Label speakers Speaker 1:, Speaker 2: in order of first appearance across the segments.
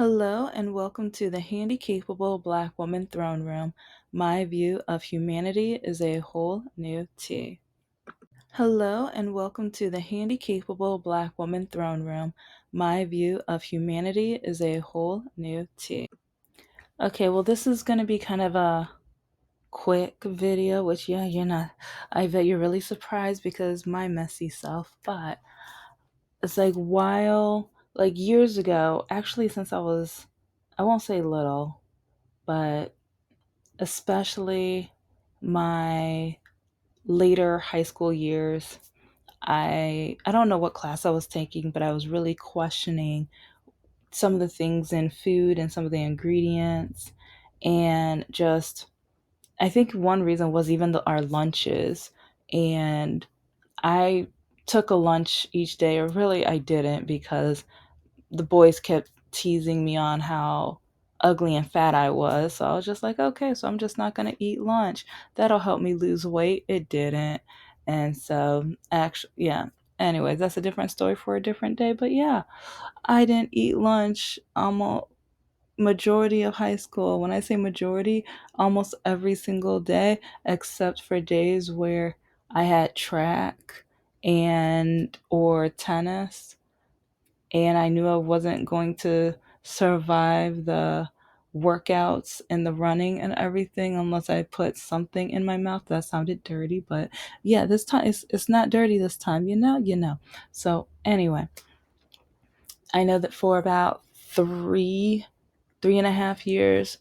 Speaker 1: Hello and welcome to the Handicapable Black Woman Throne Room. My view of humanity is a whole new tea. Hello and welcome to the Handicapable Black Woman Throne Room. My view of humanity is a whole new tea. Okay, well, this is going to be kind of a quick video, which, yeah, you're not, I bet you're really surprised because my messy self, but it's like like years ago, actually, since I won't say little, but especially my later high school years, I don't know what class I was taking, but I was really questioning some of the things in food and some of the ingredients, and just I think one reason was even our lunches. And I took a lunch each day, or really I didn't, because the boys kept teasing me on how ugly and fat I was. So I was just like, okay, so I'm just not going to eat lunch. That'll help me lose weight. It didn't. And so, actually, yeah. Anyways, that's a different story for a different day. But yeah, I didn't eat lunch almost majority of high school. When I say majority, almost every single day, except for days where I had track and or tennis, and I knew I wasn't going to survive the workouts and the running and everything unless I put something in my mouth. That sounded dirty, but yeah, this time it's not dirty this time, you know. So anyway, I know that for about three and a half years,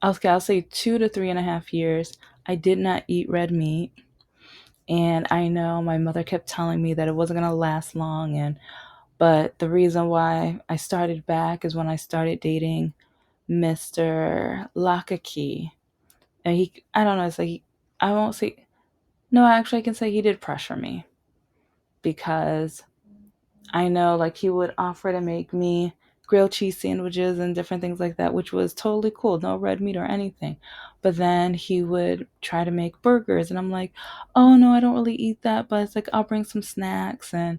Speaker 1: okay, I'll say 2 to 3.5 years, I did not eat red meat. And I know my mother kept telling me that it wasn't gonna last long, but the reason why I started back is when I started dating Mr. Lakaki. And I don't know, it's like, I won't say, no, actually, I can say he did pressure me because I know, like, he would offer to make me grilled cheese sandwiches and different things like that, which was totally cool, no red meat or anything. But then he would try to make burgers, and I'm like, oh no, I don't really eat that, but it's like, I'll bring some snacks. And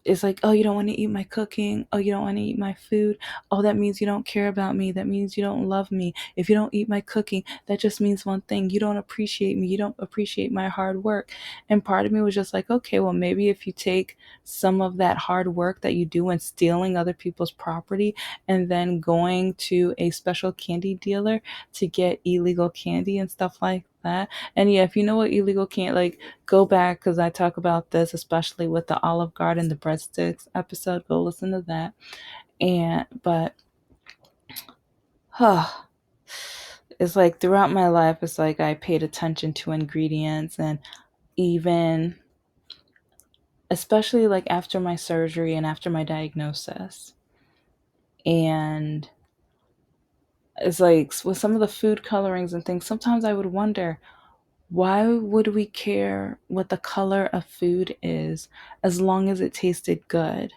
Speaker 1: it's like, oh, you don't want to eat my cooking. Oh, you don't want to eat my food. Oh, that means you don't care about me. That means you don't love me. If you don't eat my cooking, that just means one thing: you don't appreciate me. You don't appreciate my hard work. And part of me was just like, okay, well, maybe if you take some of that hard work that you do in stealing other people's property and then going to a special candy dealer to get illegal candy and stuff like that. And yeah, if you know what illegal candy, like, go back because I talk about this, especially with the Olive Garden, the breadsticks episode. Go listen to that. But huh, it's like throughout my life, it's like I paid attention to ingredients, and even especially like after my surgery and after my diagnosis. And it's like with some of the food colorings and things, sometimes I would wonder, why would we care what the color of food is as long as it tasted good?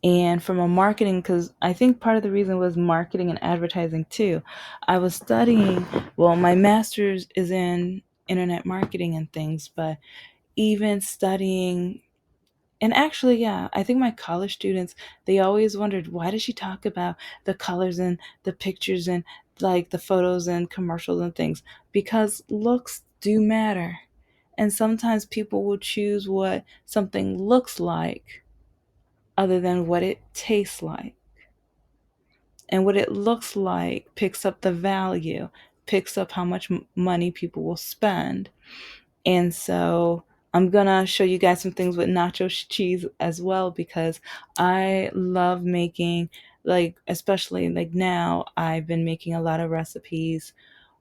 Speaker 1: And from a marketing, because I think part of the reason was marketing and advertising too. I was studying, well, my master's is in internet marketing and things, but even studying, and actually, yeah, I think my college students, they always wondered, why does she talk about the colors and the pictures and like the photos and commercials and things? Because looks do matter. And sometimes people will choose what something looks like other than what it tastes like. And what it looks like picks up the value, picks up how much money people will spend. And so I'm gonna show you guys some things with nacho cheese as well, because I love making, like, especially like now, I've been making a lot of recipes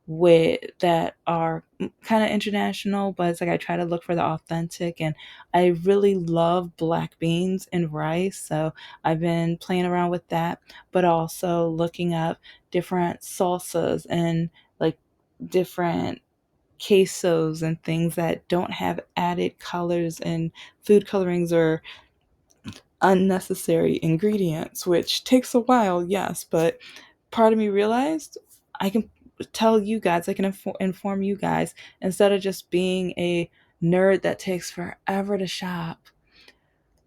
Speaker 1: with that are kind of international, but it's like I try to look for the authentic. And I really love black beans and rice, so I've been playing around with that, but also looking up different salsas and like different quesos and things that don't have added colors and food colorings or unnecessary ingredients, which takes a while, yes, but part of me realized I can tell you guys, I can inform you guys instead of just being a nerd that takes forever to shop.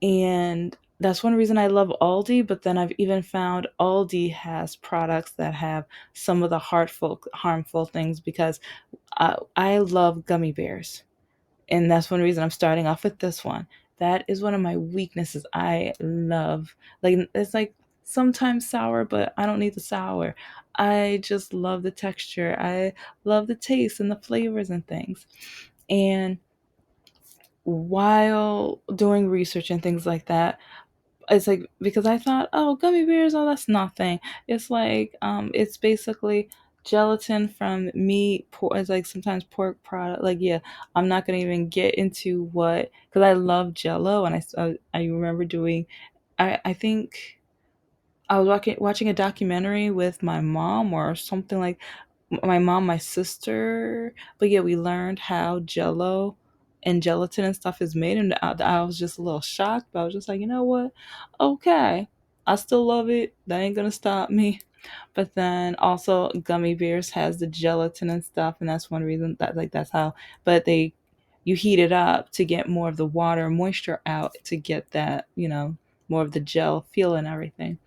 Speaker 1: And that's one reason I love Aldi, but then I've even found Aldi has products that have some of the harmful things because I love gummy bears. And that's one reason I'm starting off with this one. That is one of my weaknesses. I love, like, it's like sometimes sour, but I don't need the sour. I just love the texture. I love the taste and the flavors and things. And while doing research and things like that, it's like because I thought, oh, gummy bears, oh, that's nothing. It's like it's basically gelatin from meat. It's like sometimes pork product. Like yeah, I'm not gonna even get into what because I love Jello, and I remember doing. I think I was watching a documentary with my mom or something like my mom, my sister. But yeah, we learned how Jello and gelatin and stuff is made, and I was just a little shocked. But I was just like, you know what? Okay, I still love it. That ain't gonna stop me. But then also gummy bears has the gelatin and stuff, and that's one reason that like that's how. But they, you heat it up to get more of the water and moisture out to get that more of the gel feel and everything.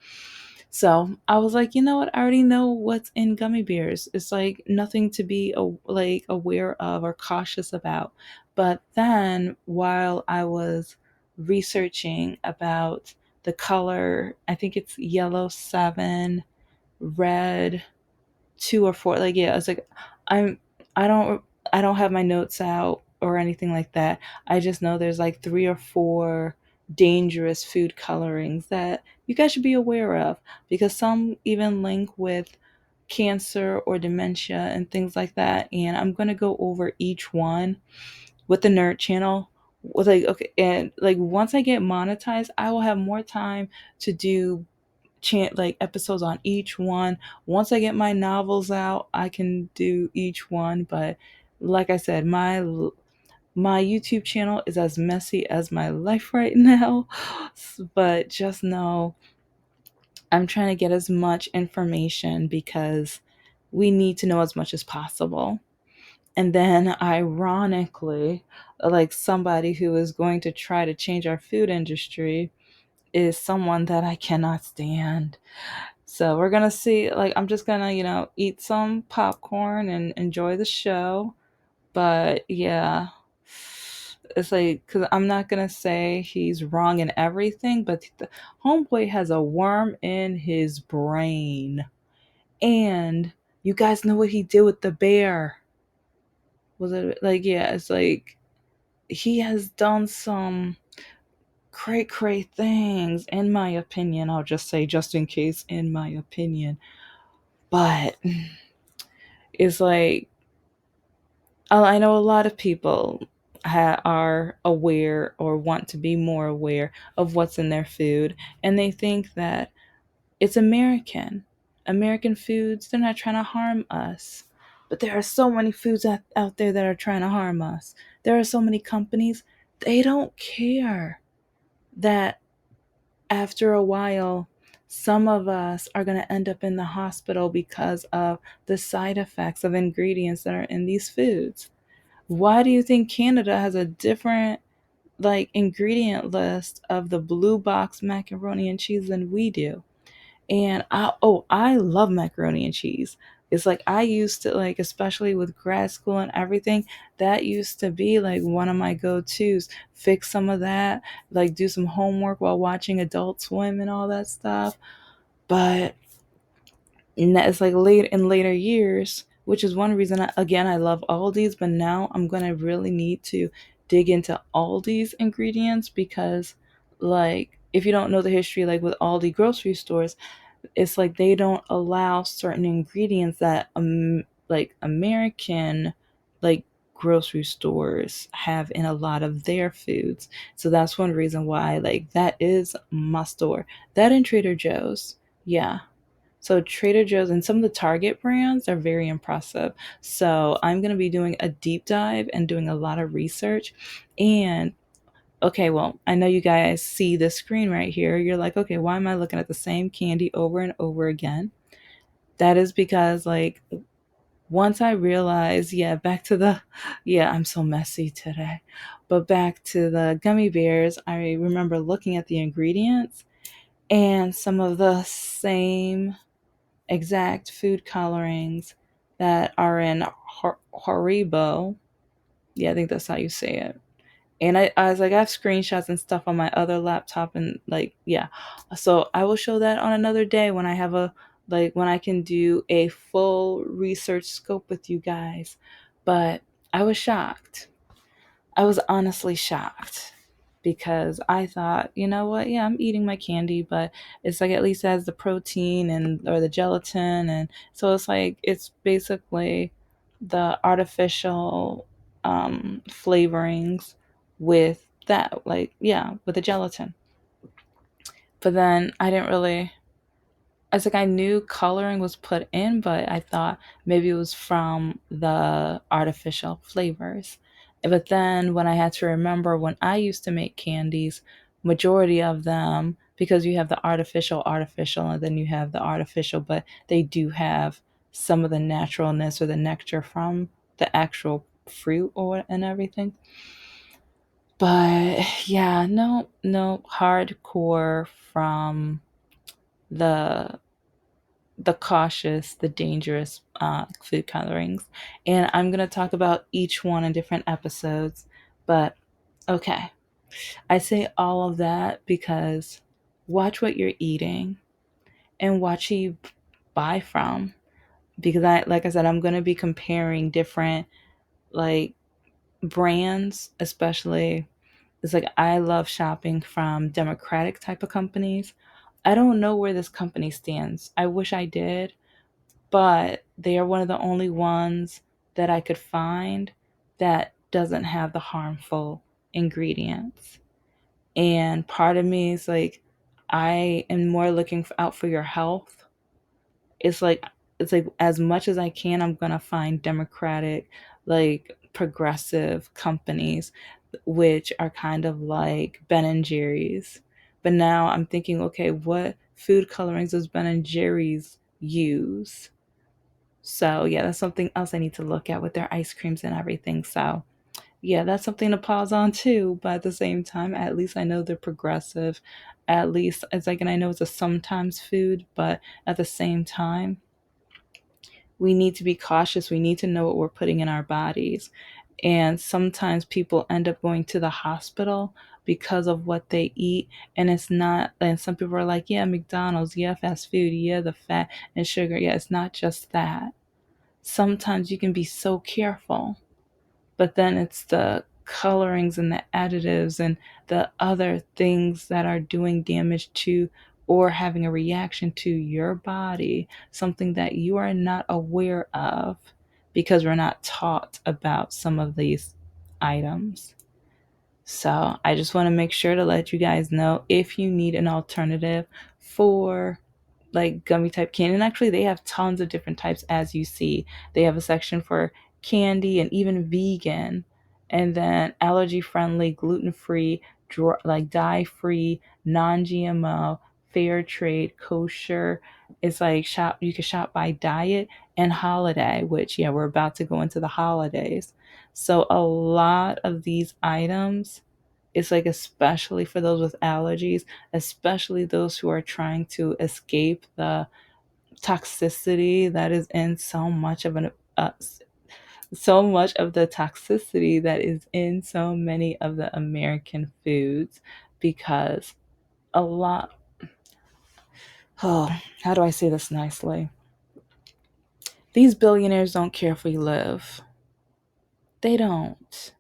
Speaker 1: So I was like, you know what? I already know what's in gummy bears. It's like nothing to be like aware of or cautious about. But then while I was researching about the color, I think it's yellow 7, red 2 or 4. Like yeah, it's like I'm I don't I don't have my notes out or anything like that. I just know there's like 3 or 4 dangerous food colorings that you guys should be aware of because some even link with cancer or dementia and things like that. And I'm gonna go over each one with the nerd channel with like okay and like once I get monetized I will have more time to do chant like episodes on each one. Once I get my novels out, I can do each one. But like I said, my YouTube channel is as messy as my life right now. But just know I'm trying to get as much information because we need to know as much as possible. And then, ironically, like somebody who is going to try to change our food industry is someone that I cannot stand. So we're gonna see. Like, I'm just gonna, eat some popcorn and enjoy the show. But yeah, it's like, because I'm not gonna say he's wrong in everything, but the homeboy has a worm in his brain. And you guys know what he did with the bear. Was it like, yeah, it's like he has done some cray things, in my opinion. I'll just say, just in case, in my opinion. But it's like I know a lot of people are aware or want to be more aware of what's in their food, and they think that it's American foods. They're not trying to harm us, but there are so many foods out there that are trying to harm us. There are so many companies, they don't care that after a while some of us are going to end up in the hospital because of the side effects of ingredients that are in these foods. Why do you think Canada has a different like ingredient list of the blue box macaroni and cheese than we do? And I love macaroni and cheese. It's like I used to like, especially with grad school and everything, that used to be like one of my go-tos. Fix some of that, like do some homework while watching Adult Swim and all that stuff. But it's like late in later years, which is one reason again I love Aldi's, but now I'm gonna really need to dig into Aldi's ingredients because like if you don't know the history, like with Aldi grocery stores, it's like they don't allow certain ingredients that like American like grocery stores have in a lot of their foods. So that's one reason why like that is my store. That and Trader Joe's. Yeah. So Trader Joe's and some of the Target brands are very impressive. So I'm going to be doing a deep dive and doing a lot of research. And okay, well, I know you guys see the screen right here. You're like, okay, why am I looking at the same candy over and over again? That is because like once I realized, yeah, back to the, yeah, I'm so messy today. But back to the gummy bears, I remember looking at the ingredients and some of the same exact food colorings that are in Haribo. Yeah, I think that's how you say it. And I was like, I have screenshots and stuff on my other laptop, and like, yeah. So I will show that on another day when I have a, like, when I can do a full research scope with you guys. But I was shocked. I was honestly shocked because I thought, you know what? Yeah, I'm eating my candy, but it's like at least it has the protein and or the gelatin, and so it's like it's basically the artificial flavorings with that, like, yeah, with the gelatin. But then I didn't really, I was like, I knew coloring was put in, but I thought maybe it was from the artificial flavors. But then when I had to remember when I used to make candies, majority of them, because you have the artificial, and then you have the artificial, but they do have some of the naturalness or the nectar from the actual fruit or and everything. But yeah, no hardcore from the cautious, the dangerous food colorings. And I'm going to talk about each one in different episodes. But okay, I say all of that because watch what you're eating and watch who you buy from. Because like I said, I'm going to be comparing different like brands, especially. It's like I love shopping from democratic type of companies. I don't know where this company stands. I wish I did, but they are one of the only ones that I could find that doesn't have the harmful ingredients. And part of me is like, I am more looking out for your health. It's like as much as I can, I'm gonna find democratic, like progressive companies, which are kind of like Ben and Jerry's. But now I'm thinking, okay, what food colorings does Ben and Jerry's use? So yeah, that's something else I need to look at with their ice creams and everything. So yeah, that's something to pause on too. But at the same time, at least I know they're progressive. At least it's like, and I know it's a sometimes food, but at the same time, we need to be cautious. We need to know what we're putting in our bodies. And sometimes people end up going to the hospital because of what they eat. And it's not, and some people are like, yeah, McDonald's, yeah, fast food, yeah, the fat and sugar. Yeah, it's not just that. Sometimes you can be so careful, but then it's the colorings and the additives and the other things that are doing damage to or having a reaction to your body, something that you are not aware of because we're not taught about some of these items. So I just want to make sure to let you guys know if you need an alternative for like gummy type candy. And actually, they have tons of different types, as you see. They have a section for candy and even vegan, and then allergy friendly, gluten free, like dye free, non GMO, fair trade, kosher. It's like shop, you can shop by diet and holiday, which, yeah, we're about to go into the holidays. So a lot of these items, it's like especially for those with allergies, especially those who are trying to escape the toxicity that is in so much of an so much of the toxicity that is in so many of the American foods, because a lot, oh, how do I say this nicely? These billionaires don't care if we live. They don't.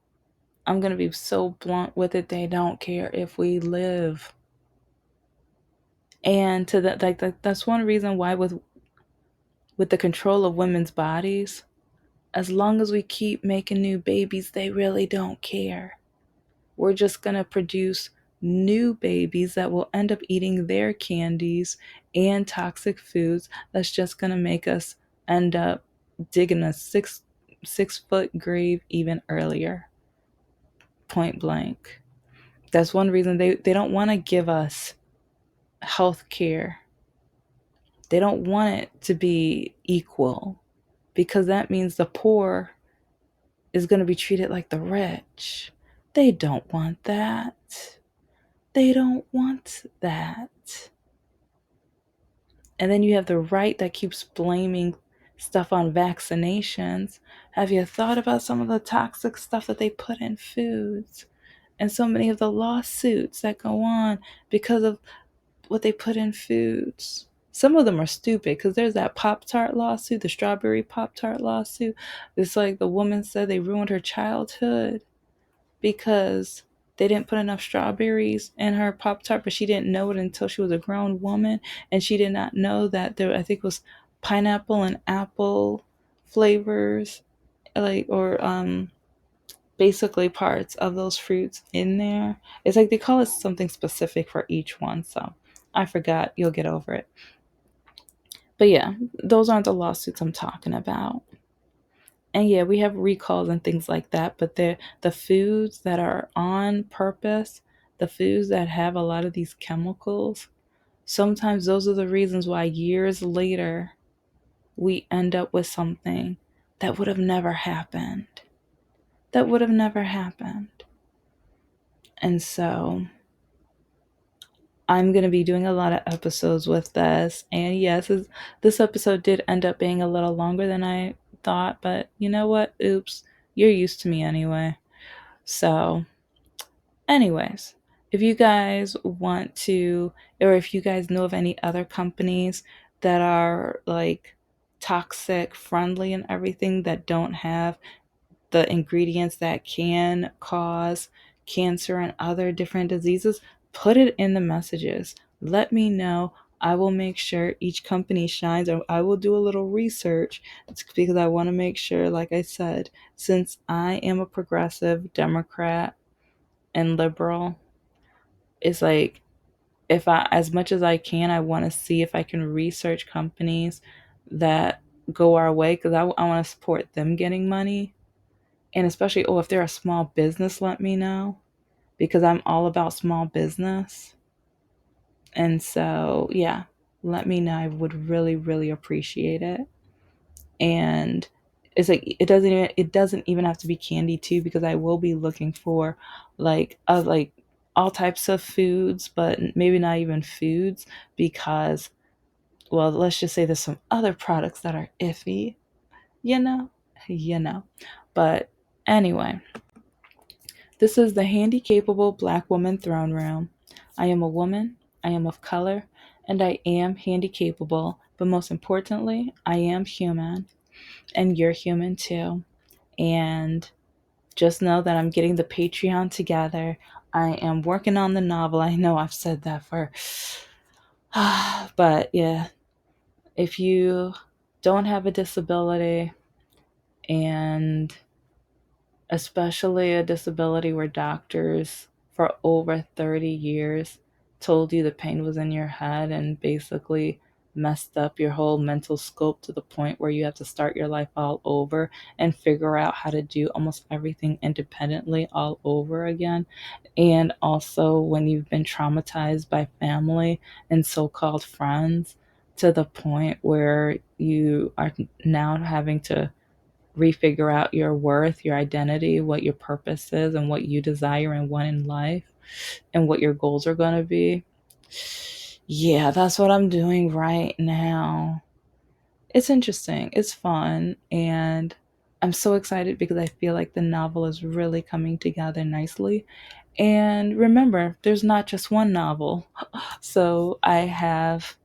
Speaker 1: I'm going to be so blunt with it. They don't care if we live. And to that, like that's one reason why with the control of women's bodies, as long as we keep making new babies, they really don't care. We're just going to produce new babies that will end up eating their candies and toxic foods that's just going to make us end up digging a six foot grave even earlier. Point blank. That's one reason they don't want to give us health care. They don't want it to be equal. because that means the poor is going to be treated like the rich. They don't want that. They don't want that. And then you have the right that keeps blaming stuff on vaccinations. Have you thought about some of the toxic stuff that they put in foods? And so many of the lawsuits that go on because of what they put in foods. Some of them are stupid because there's that Pop Tart lawsuit, the strawberry Pop Tart lawsuit. It's like the woman said they ruined her childhood because they didn't put enough strawberries in her Pop Tart, but she didn't know it until she was a grown woman. And she did not know that there, I think, was pineapple and apple flavors, like, or basically parts of those fruits in there. It's like they call it something specific for each one. So I forgot. You'll get over it. But yeah, those aren't the lawsuits I'm talking about. And yeah, we have recalls and things like that, but the foods that are on purpose, the foods that have a lot of these chemicals, sometimes those are the reasons why years later we end up with something that would have never happened. That would have never happened. And so I'm going to be doing a lot of episodes with this. And yes, this episode did end up being a little longer than I thought, but you know what? Oops, you're used to me anyway. So, anyways, if you guys want to, or if you guys know of any other companies that are like toxic friendly and everything that don't have the ingredients that can cause cancer and other different diseases, put it in the messages. Let me know. I will make sure each company shines, or I will do a little research because I want to make sure, like I said, since I am a progressive Democrat and liberal, it's like if I, as much as I can, I want to see if I can research companies that go our way because I want to support them getting money. And especially, oh, if they're a small business, let me know because I'm all about small business. And so, yeah, let me know. I would really, really appreciate it. And it's like it doesn't even have to be candy too because I will be looking for like all types of foods, but maybe not even foods because well, let's just say there's some other products that are iffy, you know, you know. But anyway, this is the Handicapable Black Woman Throne Room. I am a woman, I am of color, and I am handicapable, but most importantly, I am human, and you're human too. And just know that I'm getting the Patreon together. I am working on the novel. I know I've said that for, but yeah, if you don't have a disability and especially a disability where doctors for over 30 years told you the pain was in your head and basically messed up your whole mental scope to the point where you have to start your life all over and figure out how to do almost everything independently all over again. And also when you've been traumatized by family and so-called friends to the point where you are now having to refigure out your worth, your identity, what your purpose is, and what you desire and want in life, and what your goals are going to be. Yeah, that's what I'm doing right now. It's interesting, it's fun, and I'm so excited because I feel like the novel is really coming together nicely. And remember, there's not just one novel. So I have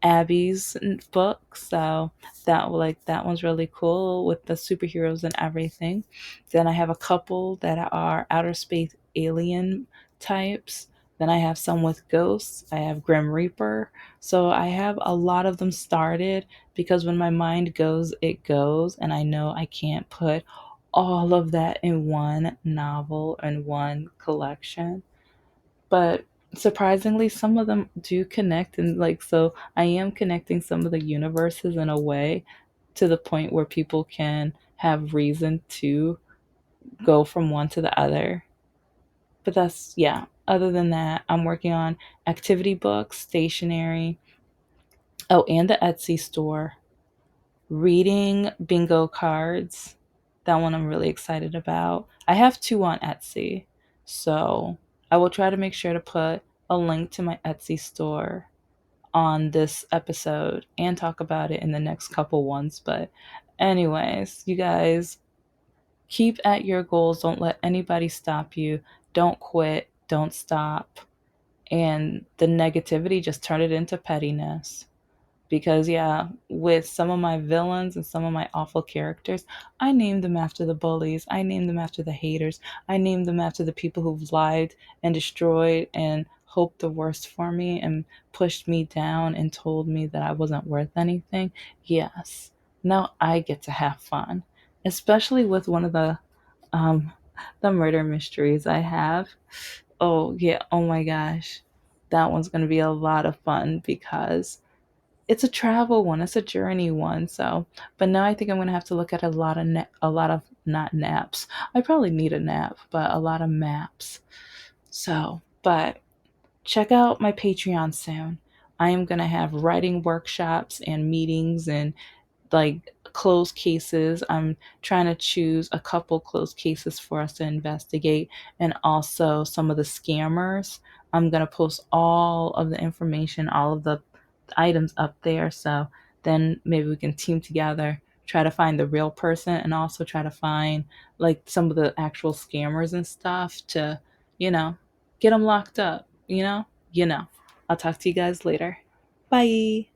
Speaker 1: Abby's book. So that one's really cool with the superheroes and everything. Then I have a couple that are outer space alien types. Then I have some with ghosts. I have Grim Reaper. So I have a lot of them started because when my mind goes, it goes, and I know I can't put all of that in one novel and one collection. But surprisingly, some of them do connect, and like, so I am connecting some of the universes in a way to the point where people can have reason to go from one to the other. But that's, yeah, other than that, I'm working on activity books, stationery, oh, and the Etsy store. reading bingo cards. That one I'm really excited about. I have two on Etsy. So I will try to make sure to put a link to my Etsy store on this episode and talk about it in the next couple ones. But, anyways, you guys keep at your goals. Don't let anybody stop you. Don't quit. Don't stop. And the negativity, just turn it into pettiness. Because, yeah, with some of my villains and some of my awful characters, I named them after the bullies. I named them after the haters. I named them after the people who've lied and destroyed and hoped the worst for me and pushed me down and told me that I wasn't worth anything. Yes, now I get to have fun, especially with one of um, the murder mysteries I have. Oh, yeah. Oh my gosh. That one's going to be a lot of fun because it's a travel one, it's a journey one. So, but now I think I'm gonna have to look at a lot of not naps. I probably need a nap, but a lot of maps. So, but check out my Patreon soon. I am gonna have writing workshops and meetings and like closed cases. I'm trying to choose a couple closed cases for us to investigate and also some of the scammers. I'm going to post all of the information, all of the items up there. So then maybe we can team together, try to find the real person and also try to find like some of the actual scammers and stuff to, you know, get them locked up, you know? You know. I'll talk to you guys later. Bye.